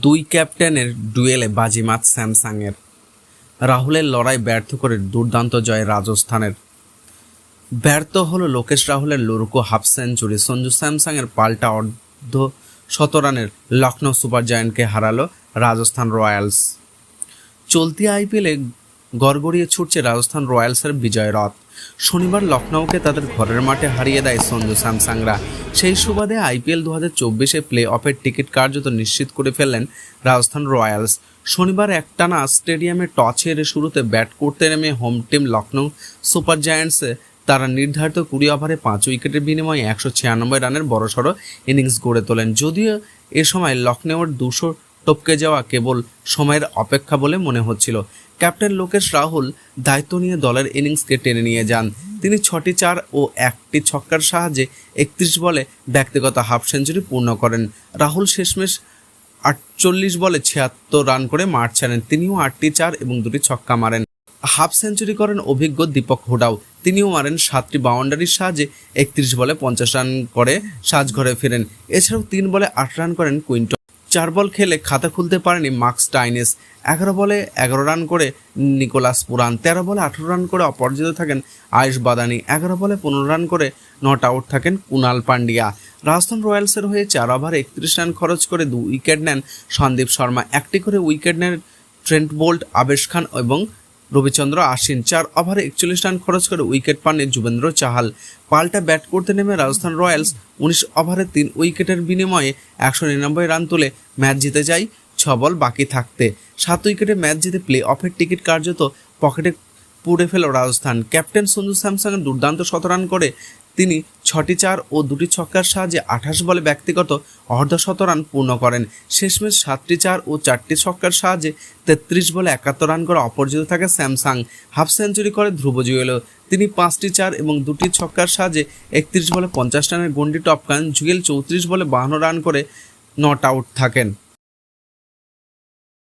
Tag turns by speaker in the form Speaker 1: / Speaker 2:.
Speaker 1: দুই ক্যাপ্টেনের ডুয়েলে বাজিমাত স্যামসাংয়ের। রাহুলের লড়াই ব্যর্থ করে দুর্দান্ত জয় রাজস্থানের। ব্যর্থ হলো লোকেশ রাহুলের লুরুকো হাফ সেঞ্চুরি। সঞ্জু স্যামসাংয়ের পাল্টা অর্ধ শতরানের লখনৌ সুপার জায়ান্টকে হারালো রাজস্থান রয়্যালস। চলতি আইপিএলে গড়গড়িয়ে ছুটছে রাজস্থান রয়্যালসের বিজয় রথ। শনিবার লখনৌকে তাদের ঘরের মাঠে হারিয়ে দেয় সঞ্জু স্যামসাংরা। সেই সুবাদে আইপিএল 2024 প্লে অফের টিকিট কার্যত নিশ্চিত করে ফেললেন রাজস্থান রয়্যালস। শনিবার একটানা স্টেডিয়ামে টস হেরে শুরুতে ব্যাট করতে নেমে হোম টিম লখনৌ সুপার জায়ান্টসে তারা নির্ধারিত 20 ওভারে 5 উইকেটের বিনিময়ে 196 রানের বড়সড় ইনিংস গড়ে তোলেন। যদিও এ সময় লখনৌয়ের 200 টপকে যাওয়া কেবল সময়ের অপেক্ষা বলে মনে হচ্ছিল। ক্যাপ্টেন লোকেশ রাহুল দায়িত্ব নিয়ে দলের ইনিংসকে টেনে নিয়ে যান। তিনি 6টি 4 ও 1টি ছক্কার সাহায্যে 31 বলে ব্যক্তিগত হাফ সেঞ্চুরি পূর্ণ করেন। রাহুল শেষমেশ 48 বলে 76 রান করে মাঠ ছাড়েন। তিনিও 8টি 4 এবং 2টি ছক্কা মারেন। হাফ সেঞ্চুরি করেন অভিজ্ঞ দীপক হুডাও। তিনিও মারেন 7টি বাউন্ডারির সাহায্যে 31 বলে 50 রান করে সাজঘরে ফেরেন। এছাড়াও 3 বলে 8 রান করেন কুইন্টন। 4 বল খেলে খাতা খুলতে পারেনি মার্কস স্টাইনেস। 11 বলে 11 রান করে নিকোলাস পুরান। 13 বলে 18 রান করে অপরাজিত থাকেন আয়ুষ বাদানি। 11 বলে 15 রান করে নট আউট থাকেন কুনাল পান্ডিয়া। রাজস্থান রয়্যালসের হয়ে 4 ওভারে 31 রান খরচ করে 2 উইকেট নেন সন্দীপ শর্মা। একটি করে উইকেট নেন ট্রেন্ট বোল্ট, আবেশ খান এবং রবিচন্দ্র আশ্বিন। 4 ওভারে 41 রান খরচ করে উইকেট পাননি যুবেন্দ্র চাহাল। পাল্টা ব্যাট করতে নেমে রাজস্থান রয়্যালস 19 ওভারে 3 উইকেটের বিনিময়ে 199 রান তুলে ম্যাচ জিতে যায় 6 বল বাকি থাকতে। 7 উইকেটে ম্যাচ জিতে প্লে অফের টিকিট কার্যত পকেটে পুড়ে ফেল রাজস্থান। ক্যাপ্টেন সঞ্জু স্যামসাংয়ের দুর্দান্ত শতরান করে তিনি 6টি 4 ও 2টি ছক্কার সাহায্যে 28 বলে ব্যক্তিগত অর্ধশতরান পূর্ণ করেন। শেষমেশ 7টি 4 ও 4টি ছক্কার সাহায্যে 33 বলে 71 রান করে অপরাজিত থাকে স্যামসাং। হাফ সেঞ্চুরি করে ধ্রুব জুয়েলও। তিনি 5টি 4 এবং 2টি ছক্কার সাহায্যে 31 বলে 50 রানের গন্ডি টপকান। জুয়েল 34 বলে 52 রান করে নট আউট থাকেন।